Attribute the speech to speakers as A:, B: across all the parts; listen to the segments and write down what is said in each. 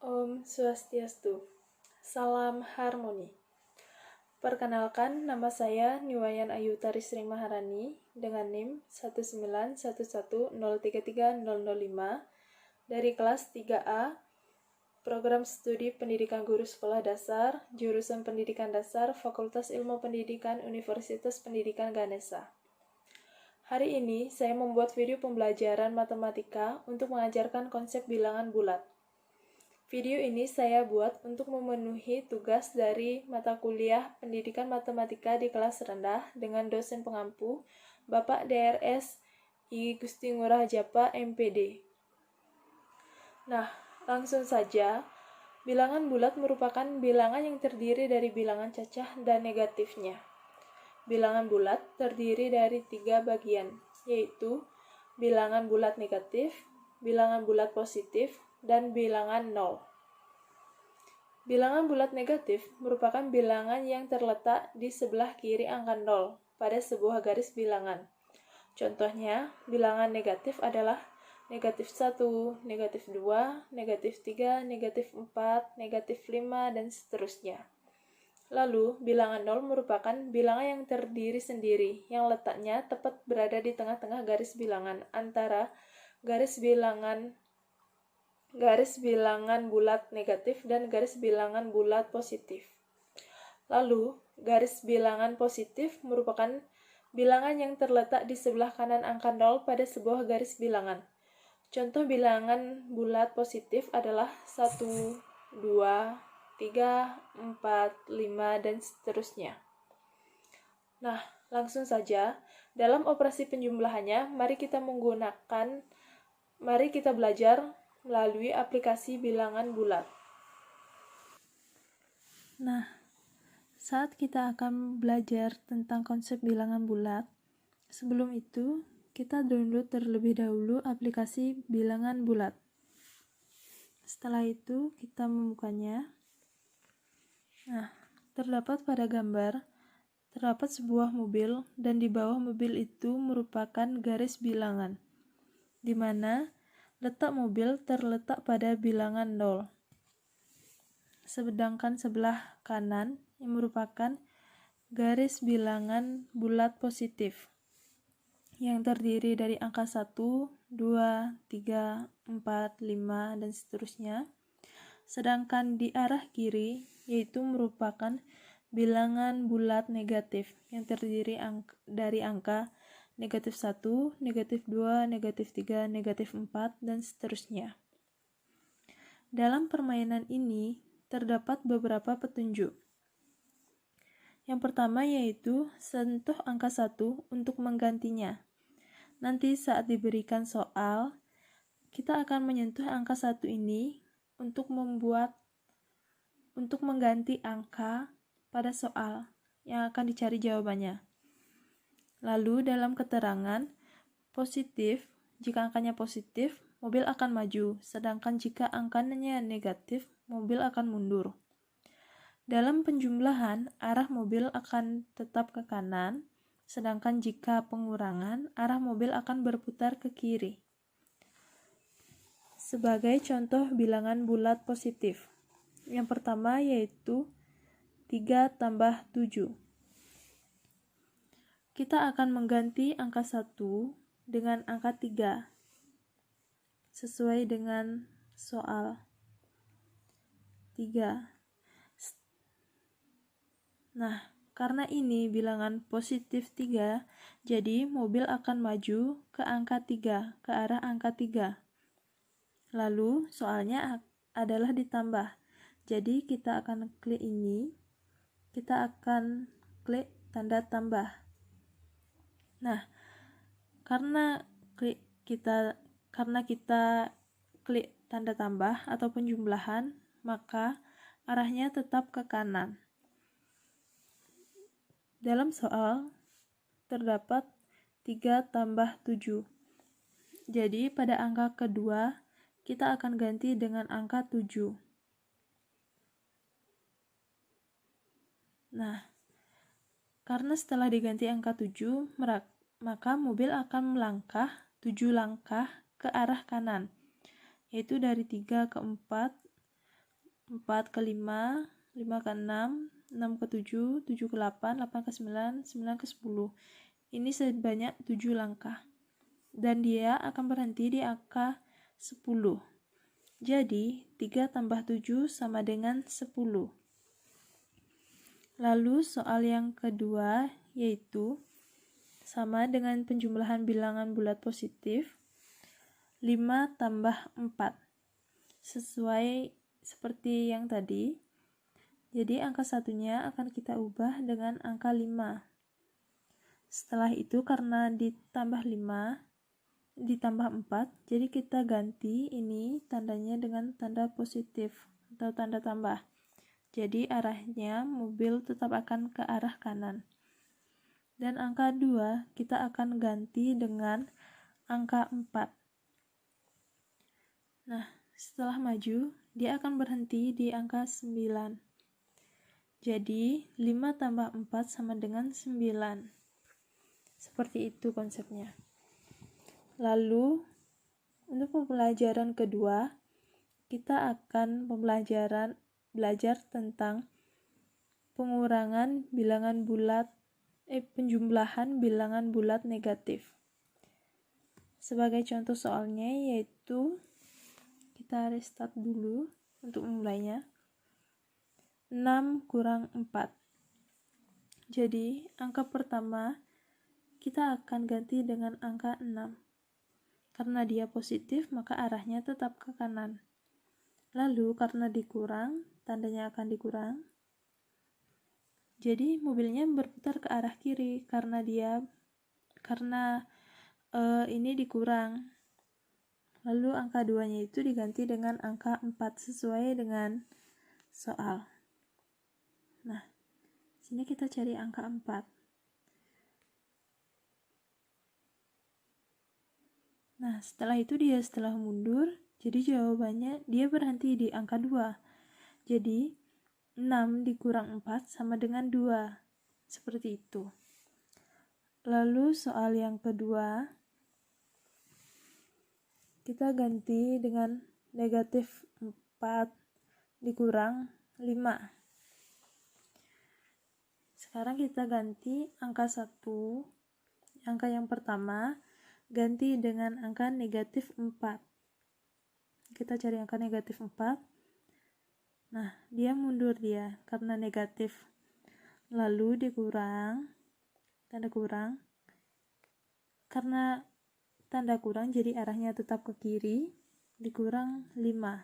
A: Om Swastiastu. Salam harmoni. Perkenalkan, nama saya Niwayan Ayu Tarisri Maharani dengan NIM 19110330005 dari kelas 3A Program Studi Pendidikan Guru Sekolah Dasar, Jurusan Pendidikan Dasar, Fakultas Ilmu Pendidikan, Universitas Pendidikan Ganesha. Hari ini saya membuat video pembelajaran matematika untuk mengajarkan konsep bilangan bulat. Video ini saya buat untuk memenuhi tugas dari mata kuliah Pendidikan Matematika di kelas rendah dengan dosen pengampu Bapak DRS I Gusti Ngurah Japa MPD. Nah, langsung saja. Bilangan bulat merupakan bilangan yang terdiri dari bilangan cacah dan negatifnya. Bilangan bulat terdiri dari 3 bagian, yaitu bilangan bulat negatif, bilangan bulat positif, dan bilangan nol. Bilangan bulat negatif merupakan bilangan yang terletak di sebelah kiri angka 0 pada sebuah garis bilangan. Contohnya, bilangan negatif adalah negatif 1, negatif 2, negatif 3, negatif 4, negatif 5, dan seterusnya. Lalu, bilangan 0 merupakan bilangan yang terdiri sendiri, yang letaknya tepat berada di tengah-tengah garis bilangan antara garis bilangan bulat negatif dan garis bilangan bulat positif. Lalu, garis bilangan positif merupakan bilangan yang terletak di sebelah kanan angka 0 pada sebuah garis bilangan. Contoh bilangan bulat positif adalah 1, 2, 3, 4, 5, dan seterusnya. Nah, langsung saja, dalam operasi penjumlahannya, mari kita belajar melalui aplikasi bilangan bulat. Nah, saat kita akan belajar tentang konsep bilangan bulat, sebelum itu, kita download terlebih dahulu aplikasi bilangan bulat. Setelah itu, kita membukanya. Nah, terdapat pada gambar, terdapat sebuah mobil, dan di bawah mobil itu merupakan garis bilangan, di mana letak mobil terletak pada bilangan 0. Sedangkan sebelah kanan yang merupakan garis bilangan bulat positif, yang terdiri dari angka 1, 2, 3, 4, 5, dan seterusnya. Sedangkan di arah kiri, yaitu merupakan bilangan bulat negatif, yang terdiri dari angka negatif 1, negatif 2, negatif 3, negatif 4, dan seterusnya. Dalam permainan ini, terdapat beberapa petunjuk. Yang pertama yaitu sentuh angka 1 untuk menggantinya. Nanti saat diberikan soal, kita akan menyentuh angka 1 ini untuk mengganti angka pada soal yang akan dicari jawabannya. Lalu dalam keterangan, positif, jika angkanya positif, mobil akan maju, sedangkan jika angkanya negatif, mobil akan mundur. Dalam penjumlahan, arah mobil akan tetap ke kanan, sedangkan jika pengurangan, arah mobil akan berputar ke kiri. Sebagai contoh bilangan bulat positif, yang pertama yaitu 3 tambah 7. Kita akan mengganti angka 1 dengan angka 3, sesuai dengan soal. 3. Nah, karena ini bilangan positif 3, jadi mobil akan maju ke angka 3, ke arah angka 3. Lalu, soalnya adalah ditambah. Jadi, kita akan klik ini, kita akan klik tanda tambah. Nah, karena kita klik tanda tambah atau penjumlahan, maka arahnya tetap ke kanan. Dalam soal, terdapat 3 tambah 7. Jadi, pada angka kedua, kita akan ganti dengan angka 7. Nah, karena setelah diganti angka 7, maka mobil akan melangkah 7 langkah ke arah kanan, yaitu dari 3 ke 4, 4 ke 5, 5 ke 6, 6 ke 7, 7 ke 8, 8 ke 9, 9 ke 10. Ini sebanyak 7 langkah. Dan dia akan berhenti di angka 10. Jadi, 3 tambah 7 sama dengan 10. Lalu, soal yang kedua yaitu sama dengan penjumlahan bilangan bulat positif, 5 tambah 4. Sesuai seperti yang tadi. Jadi, angka satunya akan kita ubah dengan angka 5. Setelah itu, karena ditambah 5, ditambah 4, jadi kita ganti ini tandanya dengan tanda positif atau tanda tambah. Jadi arahnya mobil tetap akan ke arah kanan. Dan angka 2 kita akan ganti dengan angka 4. Nah, setelah maju, dia akan berhenti di angka 9. Jadi 5 tambah 4 sama dengan 9. Seperti itu konsepnya. Lalu, untuk pembelajaran kedua, kita akan belajar tentang penjumlahan bilangan bulat negatif. Sebagai contoh soalnya yaitu, kita restart dulu untuk memulainya. 6 kurang 4. Jadi, angka pertama kita akan ganti dengan angka 6. Karena dia positif, maka arahnya tetap ke kanan. Lalu, karena dikurang, tandanya akan dikurang. Jadi, mobilnya berputar ke arah kiri karena ini dikurang. Lalu, angka 2-nya itu diganti dengan angka 4 sesuai dengan soal. Nah, sini kita cari angka 4. Nah, setelah itu setelah mundur, jadi jawabannya dia berhenti di angka 2. Jadi, 6 dikurang 4 sama dengan 2. Seperti itu. Lalu soal yang kedua, kita ganti dengan negatif 4 dikurang 5. Sekarang kita ganti angka 1, angka yang pertama, ganti dengan angka negatif 4. Kita cari angka negatif 4. Nah, dia mundur karena negatif. Lalu dikurang, tanda kurang. Karena tanda kurang, jadi arahnya tetap ke kiri, dikurang 5.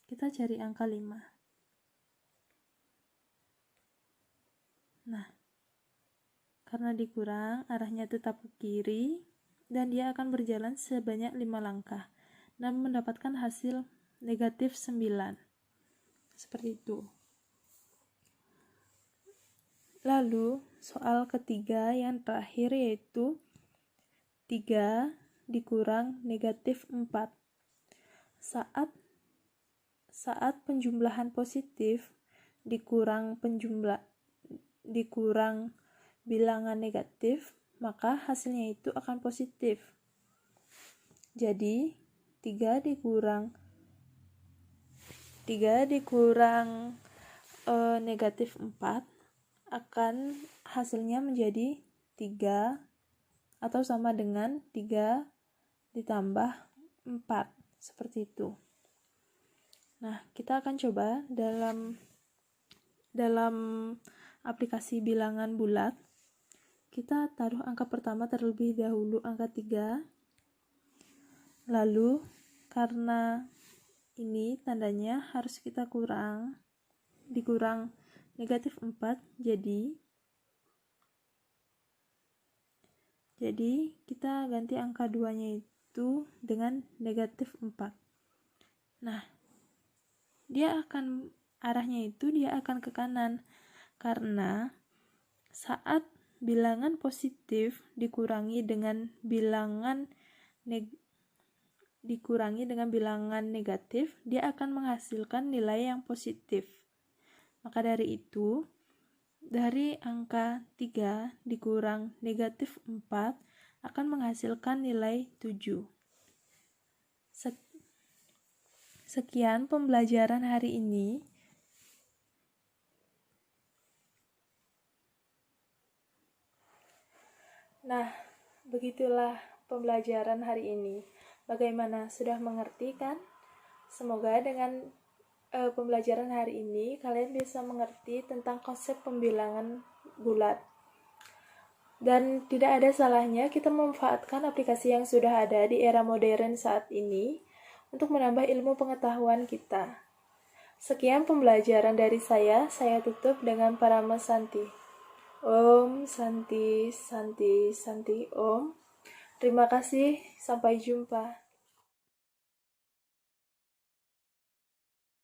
A: Kita cari angka 5. Nah, karena dikurang, arahnya tetap ke kiri, dan dia akan berjalan sebanyak 5 langkah dan mendapatkan hasil negatif 9. Seperti itu. Lalu, soal ketiga yang terakhir yaitu 3 dikurang negatif 4. Saat penjumlahan positif dikurang bilangan negatif, maka hasilnya itu akan positif. Jadi 3 dikurang negatif 4 akan hasilnya menjadi 3 atau sama dengan 3 ditambah 4. Seperti itu. Nah, kita akan coba dalam aplikasi bilangan bulat. Kita taruh angka pertama terlebih dahulu, angka 3. Lalu, karena ini tandanya harus kita dikurang negatif 4, jadi kita ganti angka 2-nya itu dengan negatif 4. Nah, arahnya itu akan ke kanan, karena saat bilangan positif dikurangi dengan bilangan negatif, dia akan menghasilkan nilai yang positif. Maka dari itu, dari angka 3 dikurang negatif 4 akan menghasilkan nilai 7. Sekian pembelajaran hari ini. Nah, begitulah pembelajaran hari ini. Bagaimana, sudah mengerti kan? Semoga dengan pembelajaran hari ini kalian bisa mengerti tentang konsep pembilangan bulat. Dan tidak ada salahnya kita memanfaatkan aplikasi yang sudah ada di era modern saat ini untuk menambah ilmu pengetahuan kita. Sekian pembelajaran dari saya tutup dengan Parama Santi. Om Santi, Santi, Santi, Om. Terima kasih, sampai jumpa.